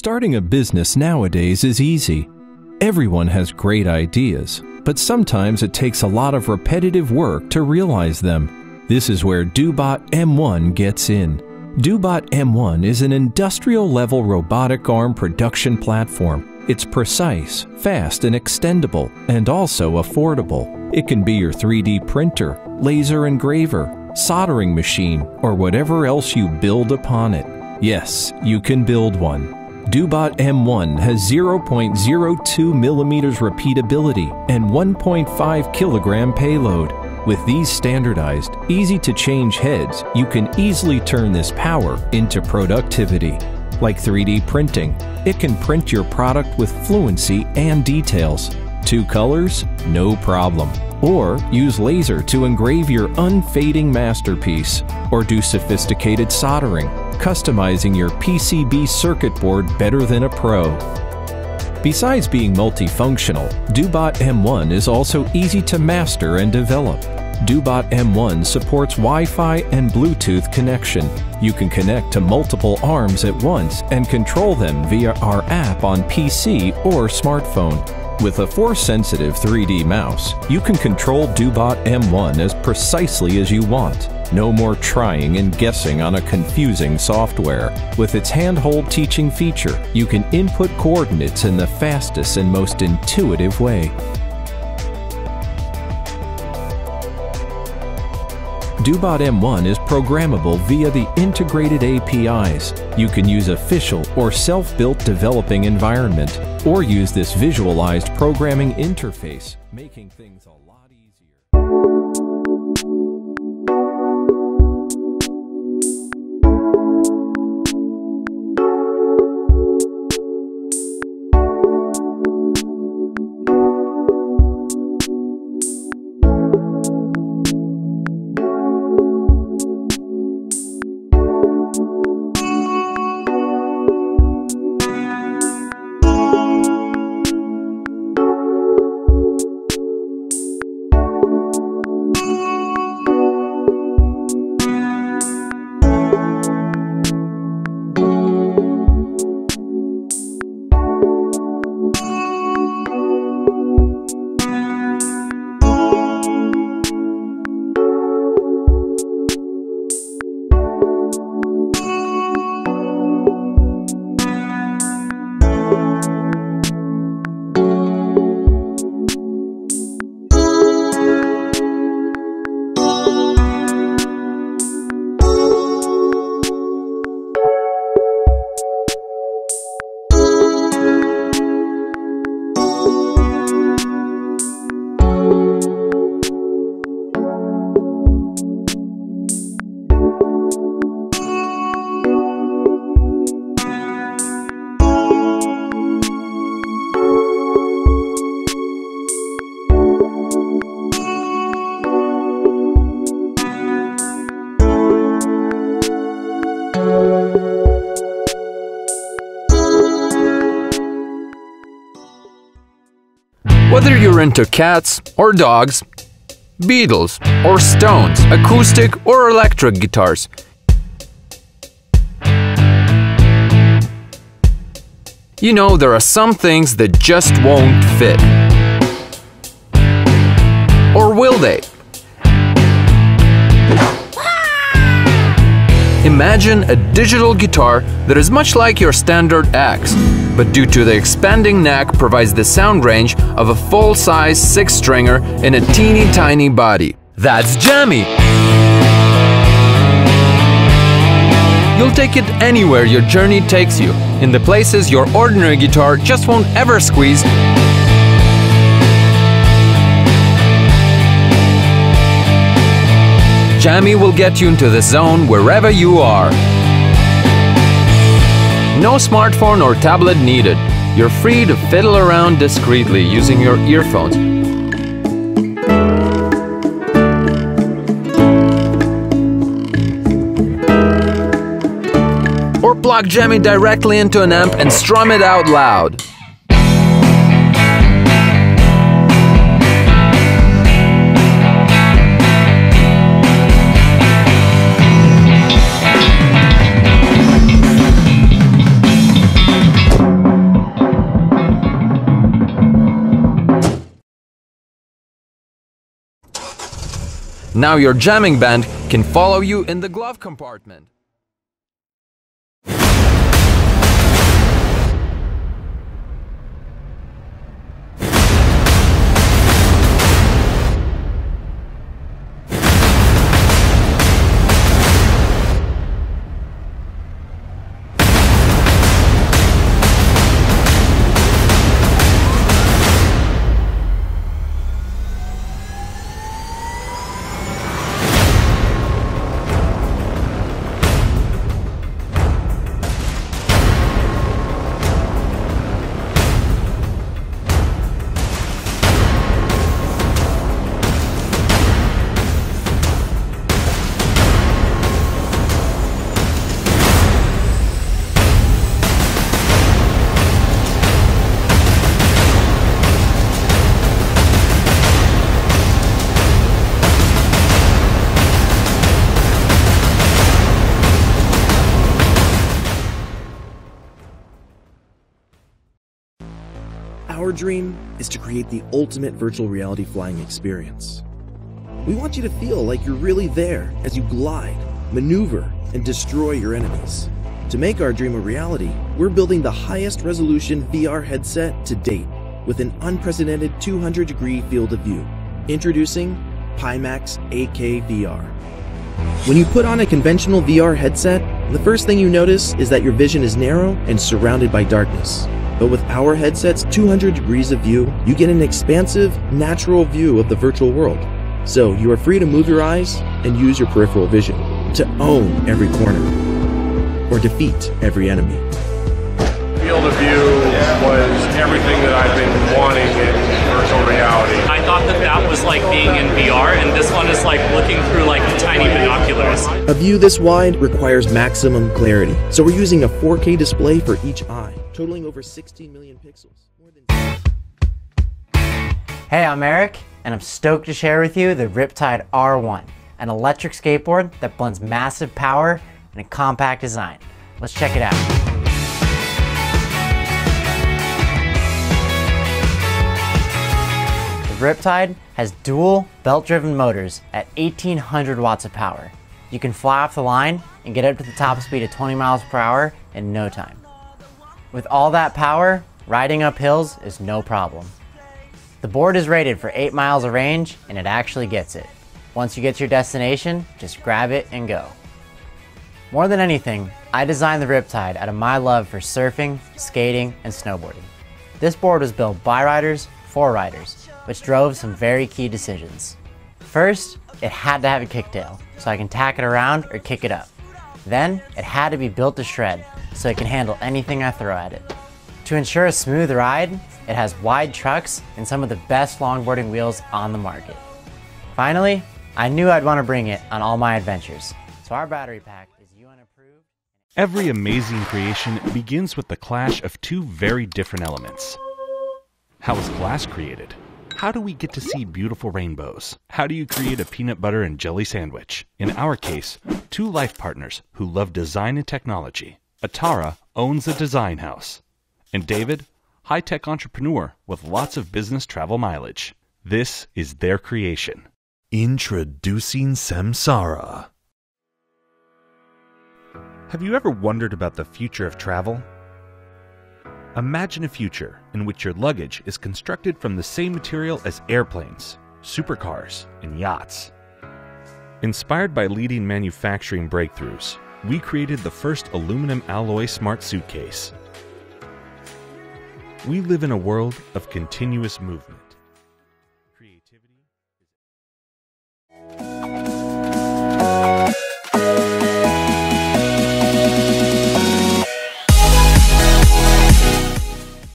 Starting a business nowadays is easy. Everyone has great ideas, but sometimes it takes a lot of repetitive work to realize them. This is where DoBot M1 gets in. DoBot M1 is an industrial-level robotic arm production platform. It's precise, fast, and extendable, and also affordable. It can be your 3D printer, laser engraver, soldering machine, or whatever else you build upon it. Yes, you can build one. DoBot M1 has 0.02 mm repeatability and 1.5 kg payload. With these standardized, easy-to-change heads, you can easily turn this power into productivity. Like 3D printing, it can print your product with fluency and details. 2 colors? No problem. Or use laser to engrave your unfading masterpiece. Or do sophisticated soldering, customizing your PCB circuit board better than a pro. Besides being multifunctional, DoBot M1 is also easy to master and develop. DoBot M1 supports Wi-Fi and Bluetooth connection. You can connect to multiple arms at once and control them via our app on PC or smartphone. With a force-sensitive 3D mouse, you can control DoBot M1 as precisely as you want. No more trying and guessing on a confusing software. With its handhold teaching feature, you can input coordinates in the fastest and most intuitive way. DoBot M1 is programmable via the integrated APIs. You can use official or self-built developing environment, or use this visualized programming interface, making things a lot easier. Whether you're into cats or dogs, Beatles or Stones, acoustic or electric guitars, you know there are some things that just won't fit. Or will they? Imagine a digital guitar that is much like your standard axe, but due to the expanding neck provides the sound range of a full-size 6-stringer in a teeny tiny body. That's Jammy! You'll take it anywhere your journey takes you, in the places your ordinary guitar just won't ever squeeze. Jammy will get you into the zone wherever you are. No smartphone or tablet needed. You're free to fiddle around discreetly using your earphones. Or plug Jammy directly into an amp and strum it out loud. Now your jamming band can follow you in the glove compartment. Our dream is to create the ultimate virtual reality flying experience. We want you to feel like you're really there as you glide, maneuver, and destroy your enemies. To make our dream a reality, we're building the highest resolution VR headset to date with an unprecedented 200-degree field of view. Introducing Pimax 8K VR. When you put on a conventional VR headset, the first thing you notice is that your vision is narrow and surrounded by darkness. But with our headset's 200 degrees of view, you get an expansive, natural view of the virtual world. So you are free to move your eyes and use your peripheral vision to own every corner or defeat every enemy. Field of view was everything that I've been wanting in virtual reality. I thought that was like being in VR, and this one is like looking through like tiny binoculars. A view this wide requires maximum clarity, so we're using a 4K display for each eye, totaling over 16 million pixels. Hey, I'm Eric, and I'm stoked to share with you the Riptide R1, an electric skateboard that blends massive power and a compact design. Let's check it out. The Riptide has dual belt-driven motors at 1800 watts of power. You can fly off the line and get up to the top speed of 20 miles per hour in no time. With all that power, riding up hills is no problem. The board is rated for 8 miles of range, and it actually gets it. Once you get to your destination, just grab it and go. More than anything, I designed the Riptide out of my love for surfing, skating, and snowboarding. This board was built by riders for riders, which drove some very key decisions. First, it had to have a kicktail, so I can tack it around or kick it up. Then, it had to be built to shred, so it can handle anything I throw at it. To ensure a smooth ride, it has wide trucks and some of the best longboarding wheels on the market. Finally, I knew I'd want to bring it on all my adventures, so our battery pack is UN approved. Every amazing creation begins with the clash of two very different elements. How is glass created? How do we get to see beautiful rainbows? How do you create a peanut butter and jelly sandwich? In our case, two life partners who love design and technology. Atara owns a design house, and David, high-tech entrepreneur with lots of business travel mileage. This is their creation. Introducing Samsara. Have you ever wondered about the future of travel? Imagine a future in which your luggage is constructed from the same material as airplanes, supercars, and yachts. Inspired by leading manufacturing breakthroughs, we created the first aluminum alloy smart suitcase. We live in a world of continuous movement.